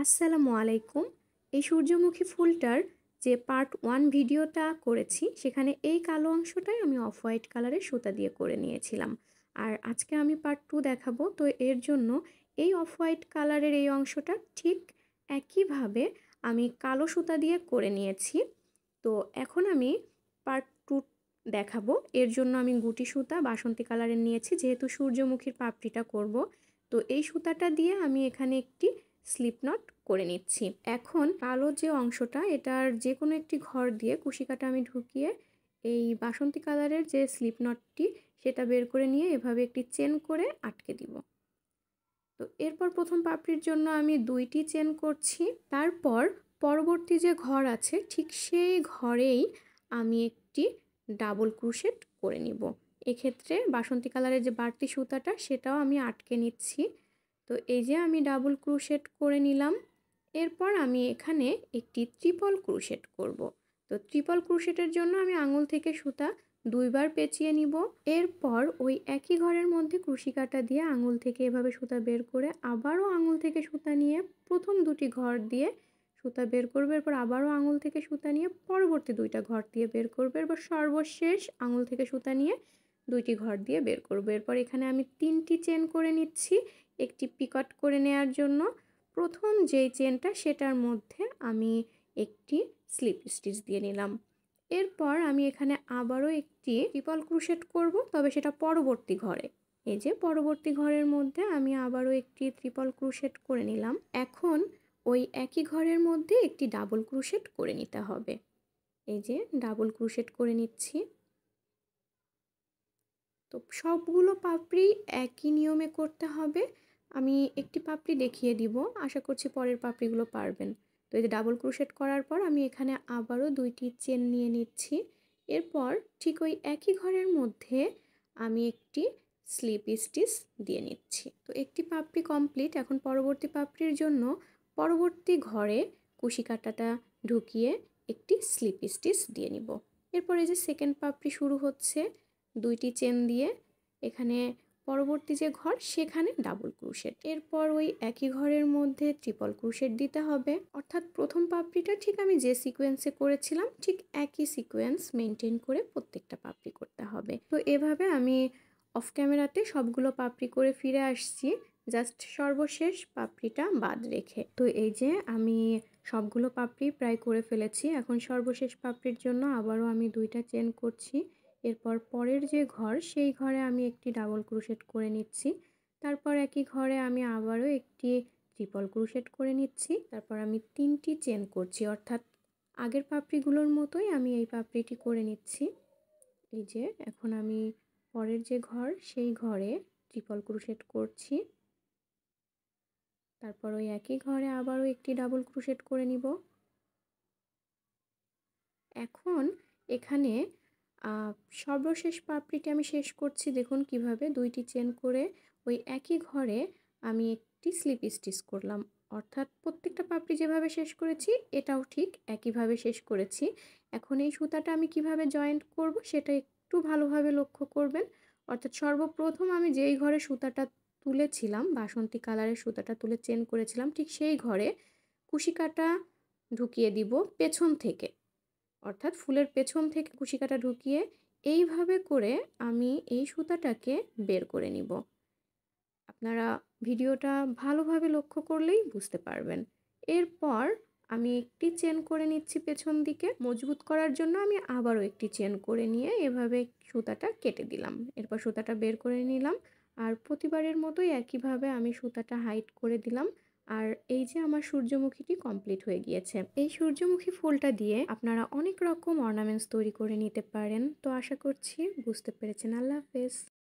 আসসালামু আলাইকুম। এই সূর্যমুখী ফুলটার যে পার্ট 1 ভিডিওটা করেছি, সেখানে এই কালো অংশটাই আমি অফ হোয়াইট কালারের সুতা দিয়ে করে নিয়েছিলাম। আর আজকে আমি পার্ট 2 দেখাবো। তো এর জন্য এই অফ হোয়াইট কালারের এই অংশটা ঠিক একইভাবে আমি কালো সুতা দিয়ে করে নিয়েছি। তো এখন আমি পার্ট 2 দেখাবো। এর জন্য আমি গুটি সুতা বাসন্তী কালারের নিয়েছি, যেহেতু সূর্যমুখীর পাপড়িটা করব। তো এই সুতাটা দিয়ে আমি এখানে একটি স্লিপ নট করে নিচ্ছি। এখন কালো যে অংশটা, এটার যে কোনো একটি ঘর দিয়ে কুশিকাটা আমি ঢুকিয়ে এই বাসন্তী কালারের যে স্লিপ নটটি সেটা বের করে নিয়ে এভাবে একটি চেন করে আটকে দিব। তো এরপর প্রথম পাপড়ির জন্য আমি 2টি চেন করছি। তারপর পরবর্তী যে ঘর আছে ঠিক সেই ঘরেই আমি একটি ডাবল ক্রোশেট করে নিব। এক্ষেত্রে বাসন্তী কালারের যে বাড়তি সুতাটা সেটাও আমি আটকে নিচ্ছি। তো এই যে আমি ডাবল ক্রোশেট করে নিলাম। এরপর আমি এখানে একটি ট্রিপল ক্রোশেট করব। তো ট্রিপল ক্রোশেটের জন্য আমি আঙুল থেকে সুতা 2বার পেঁচিয়ে নিব। এরপর ওই একই ঘরের মধ্যে কুশি কাঁটা দিয়ে আঙুল থেকে এভাবে সুতা বের করে আবারও আঙুল থেকে সুতা নিয়ে প্রথম 2টি ঘর দিয়ে সুতা বের করবে। এরপর আবারও আঙুল থেকে সুতা নিয়ে পরবর্তী 2টা ঘর দিয়ে বের করবে। এরপর সর্বশেষ আঙুল থেকে সুতা নিয়ে 2টি ঘর দিয়ে বের করবে। এরপর এখানে আমি 3টি চেন করে নিচ্ছি একটি পিকট করে নেয়ার জন্য। প্রথম যেই চেনটা সেটার মধ্যে আমি একটি স্লিপ স্টিচ দিয়ে নিলাম। এরপর আমি এখানে আবারও একটি ট্রিপল ক্রোশেট করব, তবে সেটা পরবর্তী ঘরে। এই যে পরবর্তী ঘরের মধ্যে আমি আবারও একটি ট্রিপল ক্রোশেট করে নিলাম। এখন ওই একই ঘরের মধ্যে একটি ডাবল ক্রোশেট করে নিতে হবে। এই যে ডাবল ক্রোশেট করে নিচ্ছি। তো সবগুলো পাপড়ি একই নিয়মে করতে হবে। আমি একটি পাপড়ি দেখিয়ে দিব, আশা করছি পরের পাপড়িগুলো পারবেন। তো এই যে ডাবল ক্রোশেট করার পর আমি এখানে আবারও 2টি চেন নিয়ে নিচ্ছি। এরপর ঠিক ওই একই ঘরের মধ্যে আমি একটি স্লিপ স্টিচ দিয়ে নিচ্ছি। তো একটি পাপড়ি কমপ্লিট। এখন পরবর্তী পাপড়ির জন্য পরবর্তী ঘরে কুশি কাঁটাটা ঢুকিয়ে একটি স্লিপ স্টিচ দিয়ে নিব। এরপর এই যে সেকেন্ড পাপড়ি শুরু হচ্ছে 2টি চেন দিয়ে। এখানে পরবর্তী যে ঘর সেখানে ডাবল ক্রোশেট। এরপর ওই একই ঘরের মধ্যে ট্রিপল ক্রোশেট দিতে হবে। অর্থাৎ প্রথম পাপড়িটা ঠিক আমি যে সিকোয়েন্সে করেছিলাম ঠিক একই সিকোয়েন্স মেনটেন করে প্রত্যেকটা পাপড়ি করতে হবে। তো এভাবে আমি অফ ক্যামেরাতে সবগুলো পাপড়ি করে ফিরে আসছি, জাস্ট সর্বশেষ পাপড়িটা বাদ রেখে। তো এই যে আমি সবগুলো পাপড়ি প্রায় করে ফেলেছি। এখন সর্বশেষ পাপড়ির জন্য আবারও আমি 2টা চেন করছি। এরপর পরের যে ঘর সেই ঘরে আমি একটি ডাবল ক্রোশেট করে নিচ্ছি। তারপর একই ঘরে আমি আবারও একটি ট্রিপল ক্রোশেট করে নিচ্ছি। তারপর আমি 3টি চেন করছি, অর্থাৎ আগের পাপড়িগুলোর মতোই আমি এই পাপড়িটি করে নিচ্ছি। এই যে এখন আমি পরের যে ঘর সেই ঘরে ট্রিপল ক্রোশেট করছি। তারপর ওই একই ঘরে আবারও একটি ডাবল ক্রোশেট করে নিব। এখন এখানে সর্বশেষ পাপড়িটি আমি শেষ করছি। দেখুন কিভাবে 2টি চেন করে ওই একই ঘরে আমি একটি স্লিপ স্টিচ করলাম। অর্থাৎ প্রত্যেকটা পাপড়ি যেভাবে শেষ করেছি এটাও ঠিক একইভাবে শেষ করেছি। এখন এই সুতাটা আমি কিভাবে জয়েন্ট করব সেটা একটু ভালোভাবে লক্ষ্য করবেন। অর্থাৎ সর্বপ্রথম আমি যেই ঘরে সুতাটা তুলেছিলাম, বাসন্তী কালারের সুতাটা তুলে চেন করেছিলাম, ঠিক সেই ঘরে কুশি কাঁটা ঢুকিয়ে দিব পেছন থেকে। অর্থাৎ ফুলের পেছন থেকে কুশি কাঁটা ঢুকিয়ে এইভাবে করে আমি এই সুতাটাকে বের করে নিব। আপনারা ভিডিওটা ভালোভাবে লক্ষ্য করলেই বুঝতে পারবেন। এরপর আমি একটি চেন করে নিচ্ছি পেছন দিকে। মজবুত করার জন্য আমি আবারও একটি চেন করে নিয়ে এভাবে সুতাটা কেটে দিলাম। এরপর সুতাটা বের করে নিলাম। আর প্রতিবারের মতোই একইভাবে আমি সুতাটা হাইট করে দিলাম। আর এই যে আমার সূর্যমুখীটি কমপ্লিট হয়ে গিয়েছে। এই সূর্যমুখী ফুলটা দিয়ে আপনারা অনেক রকম অর্নামেন্টস তৈরি করে নিতে পারেন। তো আশা করছি বুঝতে পেরেছেন। আল্লাহ হাফেজ।